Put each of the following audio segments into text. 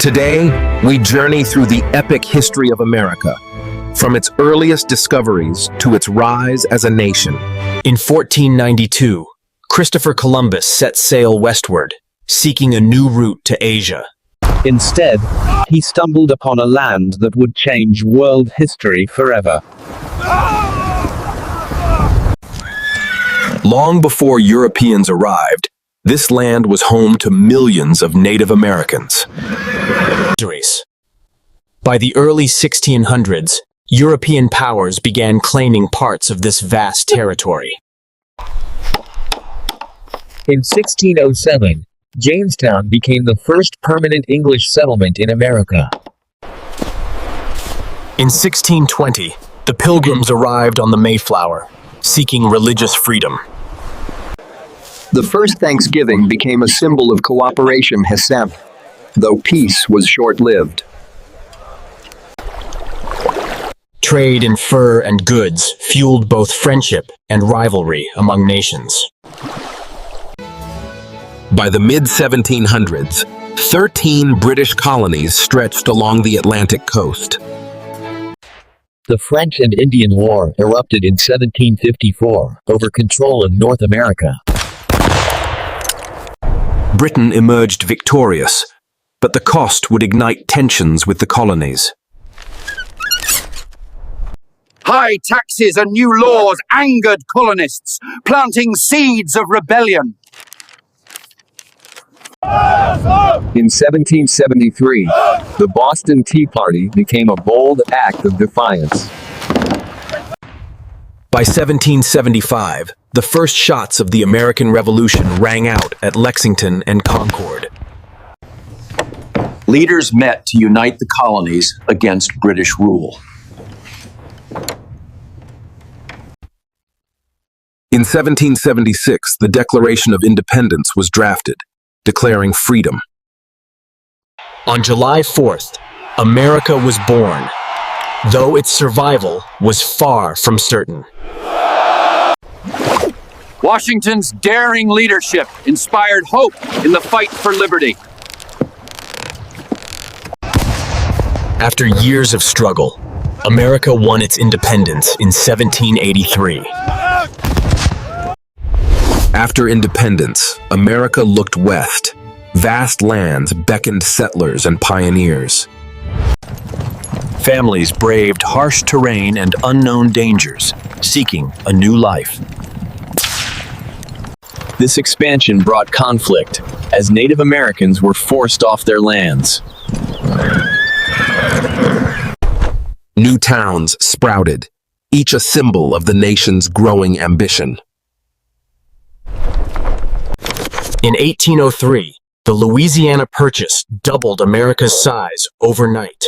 Today, we journey through the epic history of America, from its earliest discoveries to its rise as a nation. In 1492, Christopher Columbus set sail westward, seeking a new route to Asia. Instead, he stumbled upon a land that would change world history forever. Long before Europeans arrived, this land was home to millions of Native Americans. By the early 1600s, European powers began claiming parts of this vast territory. In 1607, Jamestown became the first permanent English settlement in America. In 1620, the Pilgrims arrived on the Mayflower, seeking religious freedom. The first Thanksgiving became a symbol of cooperation, though peace was short-lived. Trade in fur and goods fueled both friendship and rivalry among nations. By the mid-1700s, 13 British colonies stretched along the Atlantic coast. The French and Indian War erupted in 1754 over control of North America. Britain emerged victorious, but the cost would ignite tensions with the colonies. High taxes and new laws angered colonists, planting seeds of rebellion. In 1773, the Boston Tea Party became a bold act of defiance. By 1775, the first shots of the American Revolution rang out at Lexington and Concord. Leaders met to unite the colonies against British rule. In 1776, the Declaration of Independence was drafted, declaring freedom. On July 4th, America was born, though its survival was far from certain. Washington's daring leadership inspired hope in the fight for liberty. After years of struggle, America won its independence in 1783. After independence, America looked west. Vast lands beckoned settlers and pioneers. Families braved harsh terrain and unknown dangers, seeking a new life. This expansion brought conflict, as Native Americans were forced off their lands. New towns sprouted, each a symbol of the nation's growing ambition. In 1803, the Louisiana Purchase doubled America's size overnight.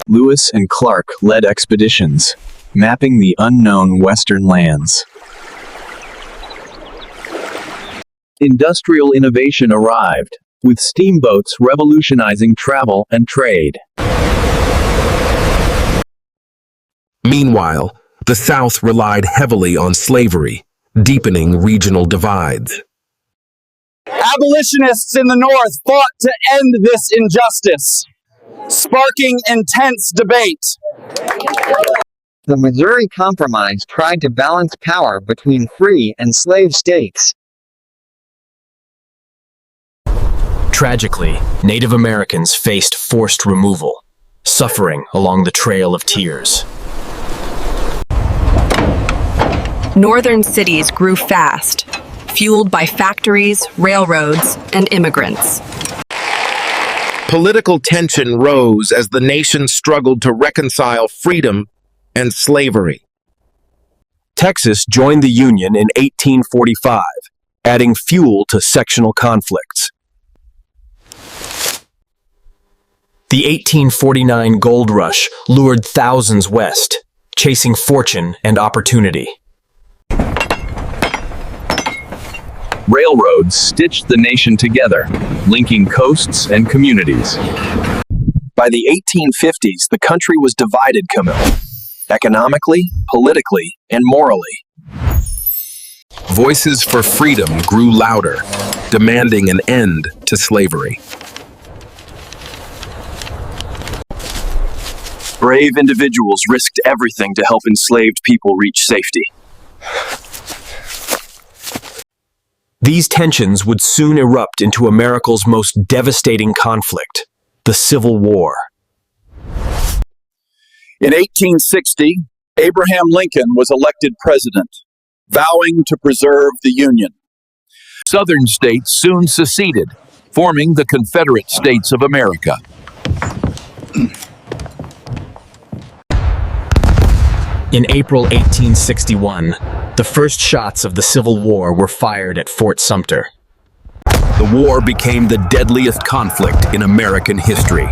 Lewis and Clark led expeditions, mapping the unknown western lands. Industrial innovation arrived, with steamboats revolutionizing travel and trade. Meanwhile, the South relied heavily on slavery, deepening regional divides. Abolitionists in the North fought to end this injustice, sparking intense debate. The Missouri Compromise tried to balance power between free and slave states. Tragically, Native Americans faced forced removal, suffering along the Trail of Tears. Northern cities grew fast, fueled by factories, railroads, and immigrants. Political tension rose as the nation struggled to reconcile freedom and slavery. Texas joined the Union in 1845, adding fuel to sectional conflicts. The 1849 gold rush lured thousands west, chasing fortune and opportunity. Railroads stitched the nation together, linking coasts and communities. By the 1850s, the country was divided, economically, politically, and morally. Voices for freedom grew louder, demanding an end to slavery. Brave individuals risked everything to help enslaved people reach safety. These tensions would soon erupt into America's most devastating conflict, the Civil War. In 1860, Abraham Lincoln was elected president, vowing to preserve the Union. Southern states soon seceded, forming the Confederate States of America. In April 1861, the first shots of the Civil War were fired at Fort Sumter. The war became the deadliest conflict in American history.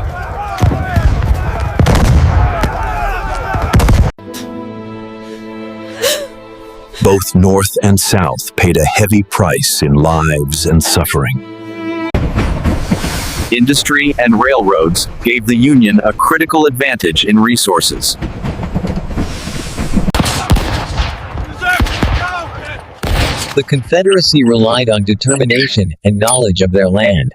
Both North and South paid a heavy price in lives and suffering. Industry and railroads gave the Union a critical advantage in resources. The Confederacy relied on determination and knowledge of their land.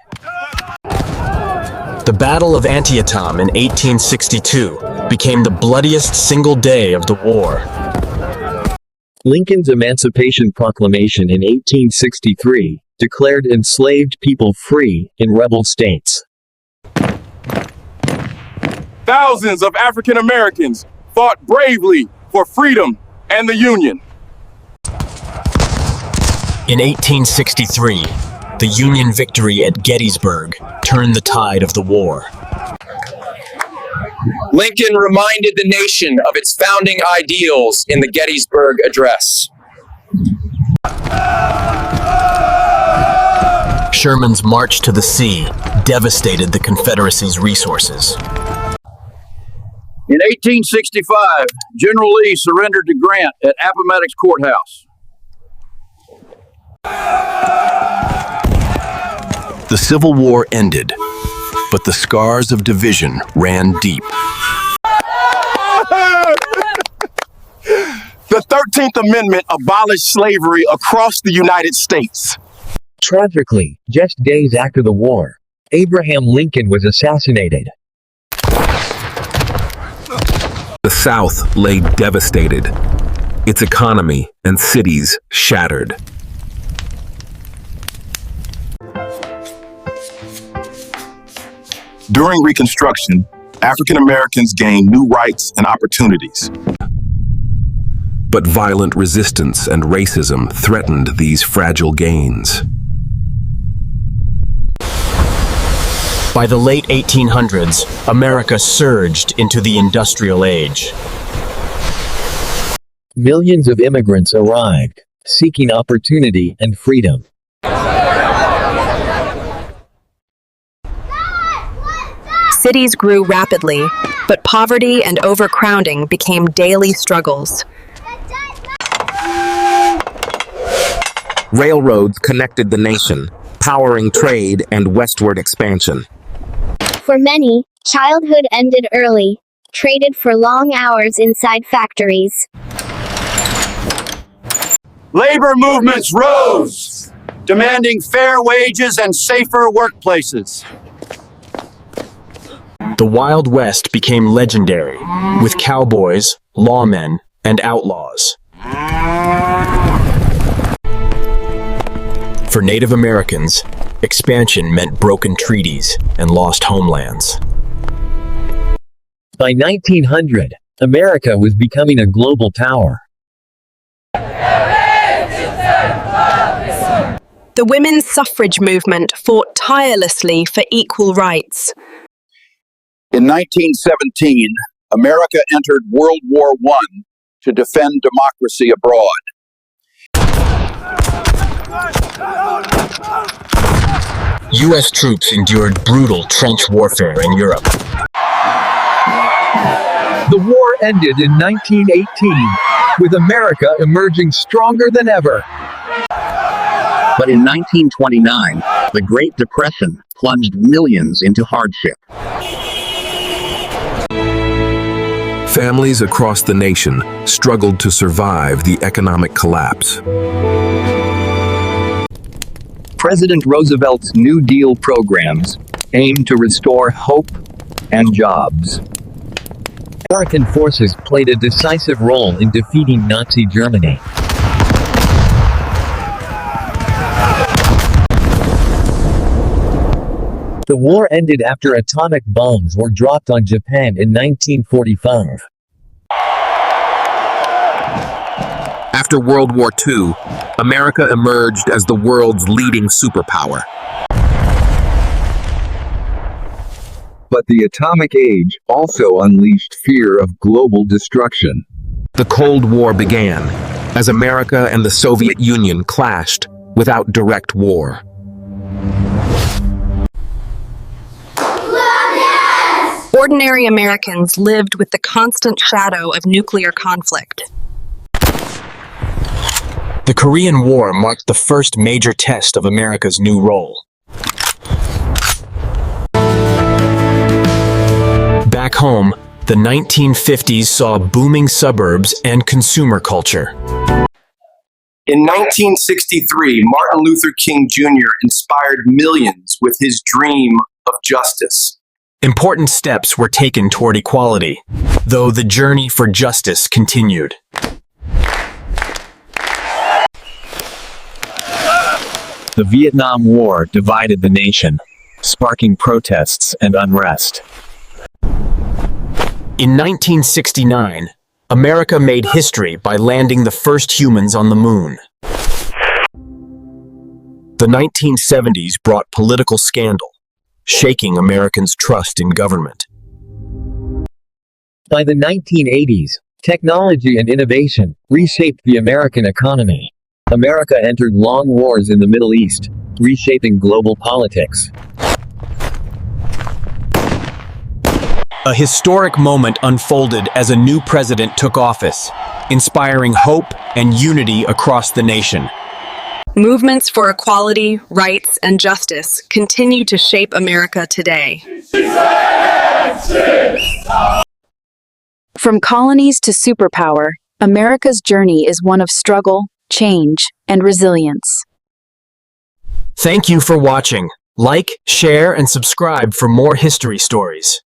The Battle of Antietam in 1862 became the bloodiest single day of the war. Lincoln's Emancipation Proclamation in 1863 declared enslaved people free in rebel states. Thousands of African Americans fought bravely for freedom and the Union. In 1863, the Union victory at Gettysburg turned the tide of the war. Lincoln reminded the nation of its founding ideals in the Gettysburg Address. Sherman's march to the sea devastated the Confederacy's resources. In 1865, General Lee surrendered to Grant at Appomattox Courthouse. The Civil War ended, but the scars of division ran deep. The 13th Amendment abolished slavery across the United States. Tragically, just days after the war, Abraham Lincoln was assassinated. The South lay devastated, its economy and cities shattered. During Reconstruction, African Americans gained new rights and opportunities. But violent resistance and racism threatened these fragile gains. By the late 1800s, America surged into the industrial age. Millions of immigrants arrived, seeking opportunity and freedom. Cities grew rapidly, but poverty and overcrowding became daily struggles. Railroads connected the nation, powering trade and westward expansion. For many, childhood ended early, traded for long hours inside factories. Labor movements rose, demanding fair wages and safer workplaces. The Wild West became legendary, with cowboys, lawmen, and outlaws. For Native Americans, expansion meant broken treaties and lost homelands. By 1900, America was becoming a global power. The women's suffrage movement fought tirelessly for equal rights. In 1917, America entered World War I to defend democracy abroad. U.S. troops endured brutal trench warfare in Europe. The war ended in 1918, with America emerging stronger than ever. But in 1929, the Great Depression plunged millions into hardship. Families across the nation struggled to survive the economic collapse. President Roosevelt's New Deal programs aimed to restore hope and jobs. American forces played a decisive role in defeating Nazi Germany. The war ended after atomic bombs were dropped on Japan in 1945. After World War II, America emerged as the world's leading superpower. But the atomic age also unleashed fear of global destruction. The Cold War began as America and the Soviet Union clashed without direct war. Ordinary Americans lived with the constant shadow of nuclear conflict. The Korean War marked the first major test of America's new role. Back home, the 1950s saw booming suburbs and consumer culture. In 1963, Martin Luther King Jr. inspired millions with his dream of justice. Important steps were taken toward equality, though the journey for justice continued. The Vietnam War divided the nation, sparking protests and unrest. In 1969, America made history by landing the first humans on the moon. The 1970s brought political scandal, shaking Americans' trust in government. By the 1980s, technology and innovation reshaped the American economy. America entered long wars in the Middle East, reshaping global politics. A historic moment unfolded as a new president took office, inspiring hope and unity across the nation. Movements for equality, rights, and justice continue to shape America today. From colonies to superpower, America's journey is one of struggle, change, and resilience. Thank you for watching. Like, share, and subscribe for more history stories.